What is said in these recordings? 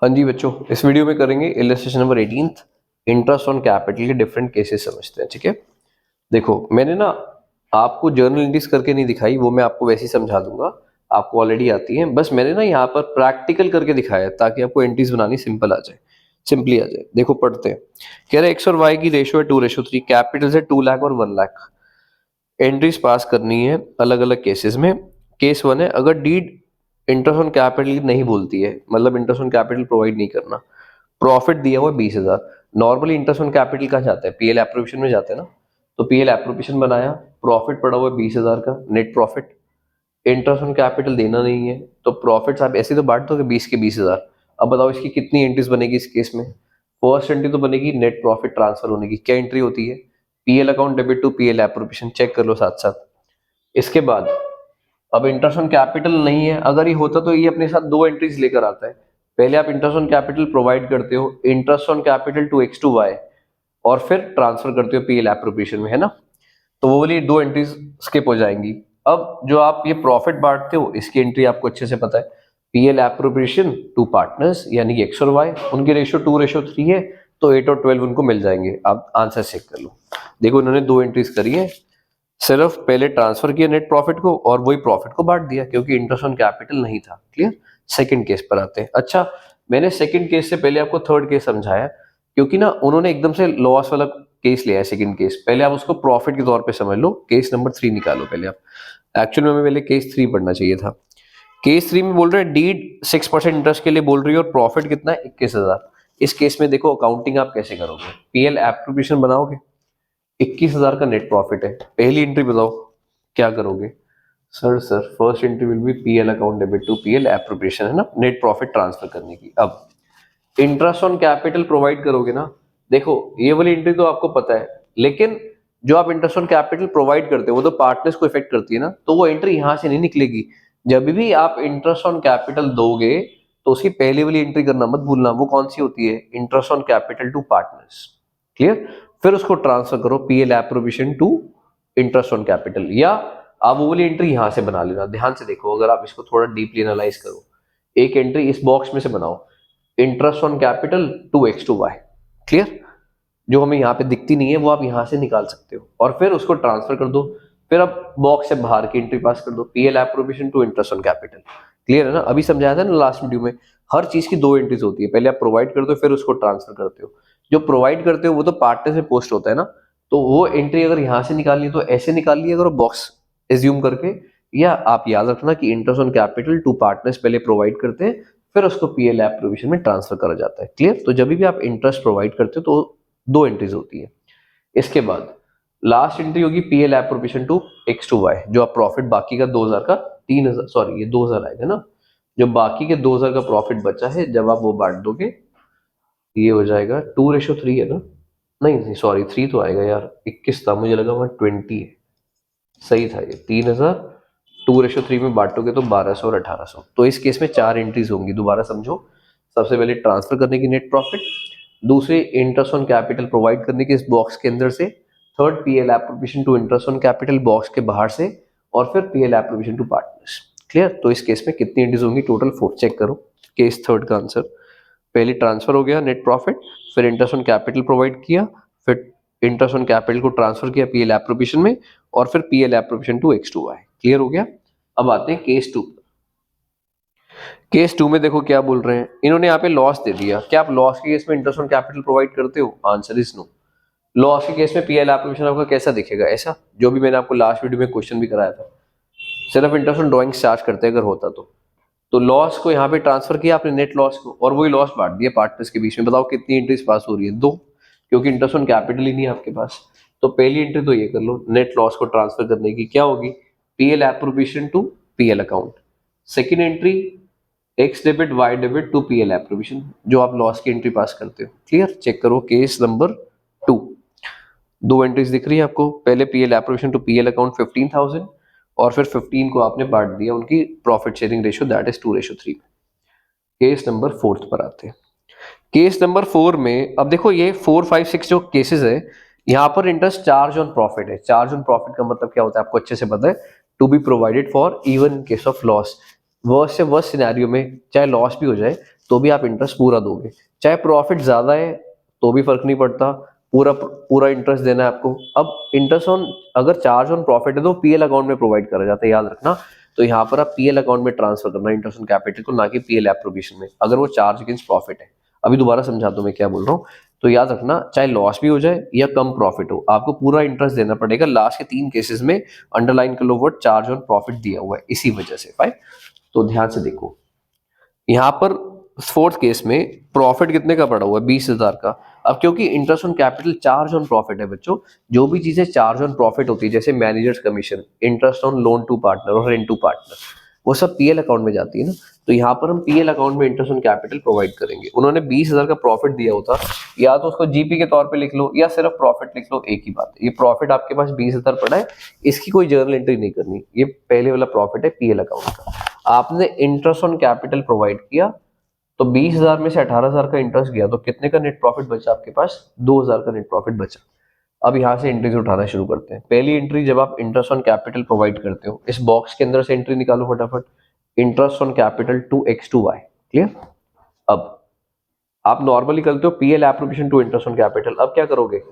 हाँ जी बच्चों, इस वीडियो में करेंगे illustration number 18 interest on capital के डिफरेंट केसेस समझते हैं। ठीक है, देखो मैंने ना आपको जर्नल एंट्रीज करके नहीं दिखाई, वो मैं आपको वैसे ही समझा दूंगा, आपको ऑलरेडी आती है। बस मैंने ना यहाँ पर प्रैक्टिकल करके दिखाया है ताकि आपको एंट्रीज बनानी सिंपल आ जाए, सिंपली आ जाए। देखो पढ़ते हैं। कह रहे एक्स और वाई की रेशो है 2:3, कैपिटल से 2 लाख और 1 लाख। एंट्रीज पास करनी है अलग अलग केसेस में। केस 1 है, अगर डीड इंटरेस्ट ऑन कैपिटल नहीं बोलती है, मतलब इंटरेस्ट ऑन कैपिटल प्रोवाइड नहीं करना, प्रॉफिट दिया हुआ 20,000। नॉर्मली इंटरेस्ट ऑन कैपिटल कहाँ जाता है, पीएल एप्रोप्रिएशन में जाता है ना। तो पीएल एप्रोप्रिएशन बनाया, प्रॉफिट पड़ा हुआ 20,000 का net profit. Interest on capital देना नहीं है तो प्रॉफिट आप ऐसे तो बांट दोगे 20 के 20,000। अब बताओ इसकी कितनी एंट्रीज बनेगी इस केस में। फर्स्ट एंट्री तो बनेगी नेट प्रॉफिट ट्रांसफर होने की। क्या एंट्री होती है, PL account debit to PL appropriation. Check कर लो साथ साथ। इसके बाद अब इंटरेस्ट ऑन कैपिटल नहीं है, अगर ये होता तो ये अपने साथ दो एंट्रीज लेकर आता है। पहले आप इंटरेस्ट ऑन कैपिटल प्रोवाइड करते हो, interest on capital to X to Y, और फिर ट्रांसफर करते हो पीएल एप्रोप्रिएशन में, है ना। तो वो वाली दो एंट्रीज स्किप हो जाएंगी। अब जो आप ये प्रॉफिट बांटते हो इसकी एंट्री आपको अच्छे से पता है, पीएल एप्रोप्रिएशन टू पार्टनर्स यानी कि एक्स और वाई, उनकी रेशियो 2:3 है, तो 8 और 12 उनको मिल जाएंगे। आप आंसर चेक कर लो। देखो इन्होंने दो एंट्रीज करी है, सिर्फ पहले ट्रांसफर किया नेट प्रॉफिट को और वही प्रॉफिट को बांट दिया क्योंकि इंटरेस्ट ऑन कैपिटल नहीं था। क्लियर। सेकंड केस पर आते हैं। अच्छा, मैंने सेकंड केस से पहले आपको थर्ड केस समझाया क्योंकि ना उन्होंने एकदम से लॉस वाला केस लिया है सेकंड केस। पहले आप उसको प्रॉफिट के तौर पे समझ लो। केस नंबर 3 निकालो पहले आप। एक्चुअल में हमें पहले केस 3 पढ़ना चाहिए था। केस 3 में बोल रहे हैं डीड 6% इंटरेस्ट के लिए बोल रही है और प्रॉफिट कितना है 21,000। इस केस में देखो अकाउंटिंग आप कैसे करोगे, पीएल एप्रोप्रिएशन बनाओगे। 21,000 का नेट प्रॉफिट है, पहली एंट्री बताओ क्या करोगे। Sir first entry will be PL account debit to PL appropriation, है ना, नेट प्रॉफिट ट्रांसफर करने की। अब इंटरेस्ट ऑन कैपिटल प्रोवाइड करोगे ना। देखो ये वाली एंट्री तो आपको पता है, लेकिन जो आप इंटरेस्ट ऑन कैपिटल प्रोवाइड करते हो वो तो पार्टनर्स को इफेक्ट करती है ना, तो वो एंट्री यहां से नहीं निकलेगी। जब भी आप इंटरेस्ट ऑन कैपिटल दोगे तो उसकी पहली वाली एंट्री करना मत भूलना। वो कौन सी होती है, interest on capital to partners. Clear. फिर उसको ट्रांसफर करो PL appropriation to interest on capital, या आप वो वाली एंट्री यहां से बना लेना। ध्यान से देखो, अगर आप इसको थोड़ा डीपली एनालाइज करो, एक एंट्री इस बॉक्स में से बनाओ, interest on capital to X to Y. Clear. जो हमें यहाँ पे दिखती नहीं है वो आप यहाँ से निकाल सकते हो और फिर उसको ट्रांसफर कर दो। फिर अब बॉक्स से बाहर की एंट्री पास कर दो, PL appropriation to interest on capital. Clear है ना। अभी समझाया था ना लास्ट वीडियो में, हर चीज की दो एंट्रीज होती है, पहले आप प्रोवाइड करते हो फिर उसको ट्रांसफर करते हो। जो प्रोवाइड करते हो वो तो पार्टनर से पोस्ट होता है ना, तो वो एंट्री अगर यहाँ से निकालनी है तो ऐसे निकाल लिया करो बॉक्स एज्यूम करके, या आप याद रखना कि interest on capital to partners पहले प्रोवाइड करते हैं फिर उसको पीएल एप्रोप्रिएशन में ट्रांसफर करा जाता है। क्लियर। तो जब भी आप इंटरेस्ट प्रोवाइड करते हो तो दो एंट्रीज होती है। इसके बाद लास्ट एंट्री होगी PL appropriation to X to Y. जो आप प्रॉफिट बाकी का 2,000 का 3,000 सॉरी ये 2,000 आएगा ना, जो बाकी के 2,000 का प्रॉफिट बचा है जब आप वो बांट दोगे ये हो जाएगा 2:3 है ना। नहीं सॉरी 3 तो आएगा यार, 21 था, मुझे लगा वहां 20 है। सही था ये 3,000। 2:3 में बांटोगे तो 1,200 और 1,800। तो इस केस में 4 एंट्रीज होंगी, दोबारा समझो। सबसे पहले ट्रांसफर करने की नेट प्रॉफिट, दूसरे इंटरेस्ट ऑन कैपिटल प्रोवाइड करने के इस बॉक्स के अंदर से, third PL appropriation to interest on capital box के बाहर से, और फिर PL appropriation to partners. Clear. तो इस केस में कितनी एंट्रीज होंगी, टोटल 4। चेक करो केस थर्ड का आंसर। पहले ट्रांसफर हो गया नेट प्रॉफिट, फिर इंटरेस्ट ऑन कैपिटल प्रोवाइड किया, फिर इंटरेस्ट ऑन कैपिटल को ट्रांसफर किया पीएल एप्रोप्रिएशन में, और फिर PL appropriation to X to Y. Clear हो गया। अब आते हैं केस 2। केस 2 में देखो क्या बोल रहे हैं, इन्होंने यहाँ पे लॉस दे दिया। क्या आप लॉस के केस में इंटरेस्ट ऑन कैपिटल प्रोवाइड करते हो, आंसर इज नो। लॉस के केस में पीएल एप्रोप्रिएशन आपका कैसा दिखेगा, ऐसा, जो भी मैंने आपको लास्ट वीडियो में क्वेश्चन भी कराया था। सिर्फ इंटरेस्ट ऑन ड्रॉइंग चार्ज करते अगर होता तो लॉस को यहाँ पे ट्रांसफर किया आपने नेट लॉस को, और वही लॉस बांट दिया पार्टनर्स के बीच में। बताओ कितनी एंट्रीज पास हो रही है, 2, क्योंकि इंटरेस्ट ऑन कैपिटल ही नहीं है आपके पास। तो पहली एंट्री तो ये कर लो, नेट लॉस को ट्रांसफर करने की क्या होगी, PL appropriation to PL account. Second entry X debit Y debit to PL appropriation, जो आप लॉस की एंट्री पास करते हो। क्लियर। चेक करो केस नंबर 2। दो एंट्रीज दिख रही है आपको, पहले PL appropriation to PL account 15,000, और फिर 15 को आपने बांट दिया उनकी profit sharing ratio, that is 2:3। Case number 4 पर आते हैं। केस नंबर 4 में अब देखो ये 4, 5, 6 जो केसेस है, यहाँ पर इंटरेस्ट चार्ज ऑन प्रॉफिट है। चार्ज ऑन प्रॉफिट का मतलब क्या होता है आपको अच्छे से पता है, to be provided for even case of loss. Worst से वर्स्ट सिनेरियो में चाहे लॉस भी हो जाए तो भी आप इंटरेस्ट पूरा दोगे। चाहे प्रॉफिट ज्यादा है तो भी फर्क नहीं पड़ता, पूरा पूरा इंटरेस्ट देना है आपको। अब इंटरेस्ट ऑन, अगर चार्ज ऑन प्रॉफिट है तो पीएल अकाउंट में प्रोवाइड करा जाता है, याद रखना। तो यहाँ पर आप पीएल अकाउंट में ट्रांसफर करना इंटरेस्ट ऑन कैपिटल को, ना कि पीएल एप्रोप्रिएशन में, अगर वो चार्ज अगेंस्ट प्रॉफिट है। अभी दोबारा समझाता हूं मैं क्या बोल रहा हूँ। तो याद रखना, चाहे लॉस भी हो जाए या कम प्रॉफिट हो, आपको पूरा इंटरेस्ट देना पड़ेगा। लास्ट के 3 केसेस में अंडरलाइन कर लो वर्ड चार्ज ऑन प्रॉफिट दिया हुआ है इसी वजह से। फाइन, तो ध्यान से देखो, यहाँ पर फोर्थ केस में प्रॉफिट कितने का पड़ा हुआ है, 20,000 का। अब क्योंकि interest on capital charge on profit है बच्चों, जो भी चीजें चार्ज ऑन प्रॉफिट होती है जैसे managers commission, interest on loan to partner और रेंट टू पार्टनर, वो सब पीएल अकाउंट में जाती है ना। तो यहाँ पर हम पीएल अकाउंट में इंटरेस्ट ऑन कैपिटल प्रोवाइड करेंगे। उन्होंने 20,000 का प्रॉफिट दिया होता, या तो उसको जीपी के तौर पे लिख लो या सिर्फ प्रॉफिट लिख लो, एक ही बात है। ये प्रॉफिट आपके पास 20,000 पड़ा है, इसकी कोई जर्नल एंट्री नहीं करनी, ये पहले वाला प्रॉफिट है पीएल अकाउंट का। आपने इंटरेस्ट ऑन कैपिटल प्रोवाइड किया तो 20,000 में से 18,000 का इंटरेस्ट गया, तो कितने का नेट प्रॉफिट बचा आपके पास, 2,000 का नेट प्रॉफिट बचा। अब यहाँ से एंट्रीज उठाना शुरू करते हैं। पहली एंट्री, जब आप इंटरेस्ट ऑन कैपिटल प्रोवाइड करते हो, इस बॉक्स के अंदर से एंट्री निकालो फटाफट, interest on capital to x2y। Clear. अब आप नॉर्मली करते हो PL appropriation to interest on capital, अब क्या करोगे,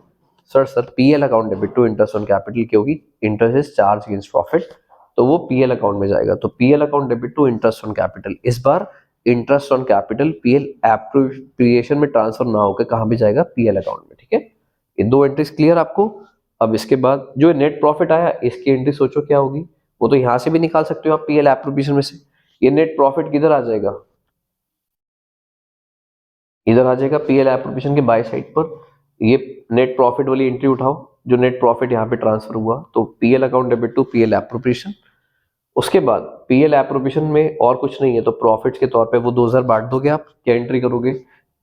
sir PL account debit to interest on capital, क्योंकि interest is charge against profit, तो वो पीएल अकाउंट में जाएगा। तो PL account debit to interest on capital, इस बार interest on capital PL appropriation में ट्रांसफर ना होकर कहां भी जाएगा, पीएल अकाउंट में। ठीक है, ये 2 एंट्रीज क्लियर आपको। अब इसके बाद जो नेट प्रॉफिट आया, इसकी एंट्री सोचो क्या होगी, वो तो यहां से भी निकाल सकते हो आप पीएल एप्रोप्रिएशन में से। ये नेट प्रॉफिट किधर आ जाएगा, इधर आ जाएगा पीएल एप्रोप्रिएशन के बाय साइड पर। ये नेट प्रॉफिट वाली एंट्री उठाओ, जो नेट प्रॉफिट यहाँ पे ट्रांसफर हुआ, तो PL account debit to PL appropriation. उसके बाद पीएल एप्रोप्रिएशन में और कुछ नहीं है, तो प्रॉफिट्स के तौर पे वो 2,000 बांट दोगे आप, क्या एंट्री करोगे,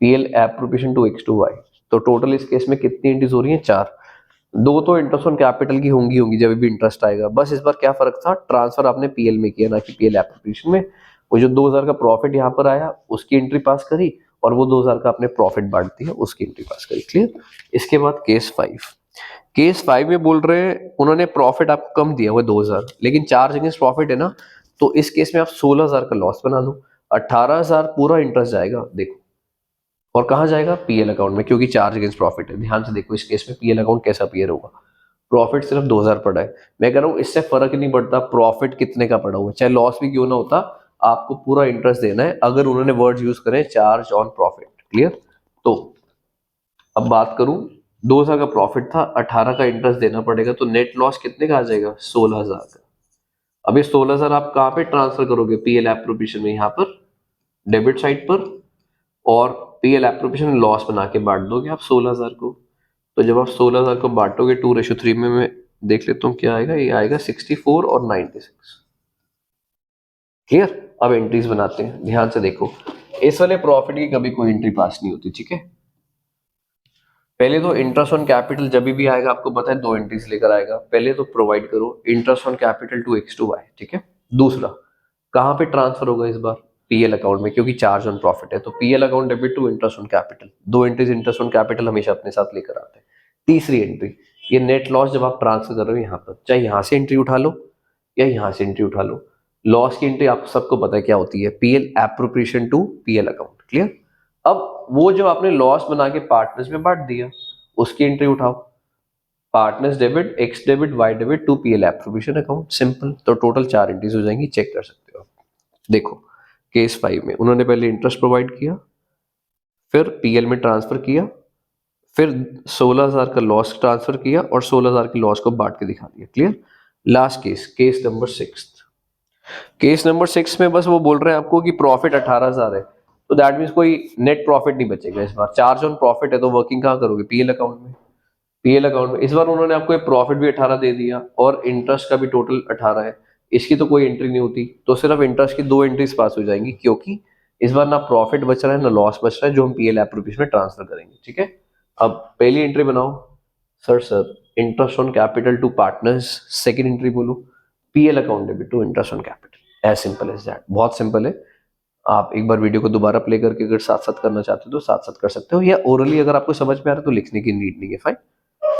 पीएल एप्रोप्रिएशन टू x2y। तो टोटल इस केस में कितनी एंट्रीज हो रही हैं, 4। 2 तो इंटरेस्ट ऑन कैपिटल की होंगी जब भी इंटरेस्ट आएगा, बस इस बार क्या फर्क था, ट्रांसफर आपने पीएल में किया ना कि पीएल एप्रोप्रिएशन में। वो जो 2,000 का प्रॉफिट यहाँ पर आया उसकी एंट्री पास करी, और वो 2,000 का आपने प्रॉफिट बांट दिया उसकी एंट्री पास करी। क्लियर। इसके बाद केस 5, केस 5 में बोल रहे हैं उन्होंने प्रॉफिट आपको कम दिया हुआ 2,000, लेकिन चार्ज अगेंस्ट प्रॉफिट है ना, तो इस केस में आप 16,000 का लॉस बना लो, 18,000 पूरा इंटरेस्ट जाएगा देखो, और कहां जाएगा, पीएल अकाउंट में, क्योंकि चार्ज अगेंस्ट प्रॉफिट है। ध्यान से देखो इस केस में पीएल अकाउंट कैसा अपीयर होगा, प्रॉफिट सिर्फ 2,000 पड़ा है। मैं कह रहा हूं इससे फर्क नहीं पड़ता प्रॉफिट कितने का पड़ा हुआ है, चाहे लॉस भी क्यों ना होता, आपको पूरा इंटरेस्ट देना है, अगर उन्होंने वर्ड यूज करें चार्ज ऑन प्रॉफिट। क्लियर। तो अब बात करूं, 2,000 का प्रॉफिट था, 18 का इंटरेस्ट देना पड़ेगा, तो नेट लॉस कितने का आ जाएगा, 16,000 का। अब ये 16,000 आप कहां पे ट्रांसफर करोगे, पीएल एप्रोप्रिएशन में, यहाँ पर डेबिट साइड पर, और पीएल एप्रोप्रिएशन लॉस बना के बांट दोगे आप 16,000 को। तो जब आप 16,000 को बांटोगे 2:3 में, मैं देख लेता हूँ क्या आएगा, ये आएगा 64 और 96। क्लियर। अब एंट्रीज बनाते हैं, ध्यान से देखो, इस वाले प्रॉफिट की कभी कोई एंट्री पास नहीं होती। ठीक है, पहले तो इंटरेस्ट ऑन कैपिटल जब भी आएगा आपको पता है 2 एंट्रीज लेकर आएगा। पहले तो प्रोवाइड करो interest on capital to x2y। ठीक है, दूसरा कहां पे ट्रांसफर होगा इस बार, पीएल अकाउंट में, क्योंकि चार्ज ऑन प्रॉफिट है, तो PL account debit to interest on capital. 2 entries interest on capital हमेशा अपने साथ लेकर आते हैं। तीसरी एंट्री, ये नेट लॉस जब आप ट्रांसफर कर रहे हो यहाँ पर, चाहे यहाँ से एंट्री उठा लो या यहाँ से एंट्री उठा लो, लॉस की एंट्री आप सबको पता है क्या होती है, PL appropriation to PL account. Clear. अब वो जो आपने लॉस बना के पार्टनर्स में बांट दिया, उसकी एंट्री उठाओ, partners debit, X debit, Y debit to PL appropriation account, simple. तो टोटल 4 एंट्रीज हो जाएंगी, चेक कर सकते हो। देखो केस 5 में उन्होंने पहले इंटरेस्ट प्रोवाइड किया, फिर पीएल में ट्रांसफर किया, फिर 16,000 का लॉस ट्रांसफर किया, और 16,000 की लॉस को बांट के दिखा दिया। Clear. Last case, case number 6। Case number 6 में बस वो बोल रहे हैं आपको कि प्रॉफिट 18,000 है, तो दैट मीन्स कोई नेट प्रॉफिट नहीं बचेगा इस बार। चार्ज ऑन प्रॉफिट है तो वर्किंग कहाँ करोगे, पीएल अकाउंट में। पीएल अकाउंट में इस बार उन्होंने आपको एक प्रॉफिट भी 18 दे दिया, और इंटरेस्ट का भी टोटल 18 है, इसकी तो कोई एंट्री नहीं होती, तो सिर्फ इंटरेस्ट की 2 एंट्रीज पास हो जाएंगी, क्योंकि इस बार ना प्रॉफिट बच रहा है ना लॉस बच रहा है, जो हम पीएल एप्रोप्रिएशन में ट्रांसफर करेंगे। ठीक है, अब पहली एंट्री बनाओ, sir interest on capital to partners. Second entry बोलो, PL account debit to interest on capital. As simple as that, बहुत सिंपल है। आप एक बार वीडियो को दोबारा प्ले करके अगर साथ साथ करना चाहते हो तो साथ साथ कर सकते हो, या ओरली अगर आपको समझ में आ रहा है तो लिखने की नीड नहीं है। फाइन।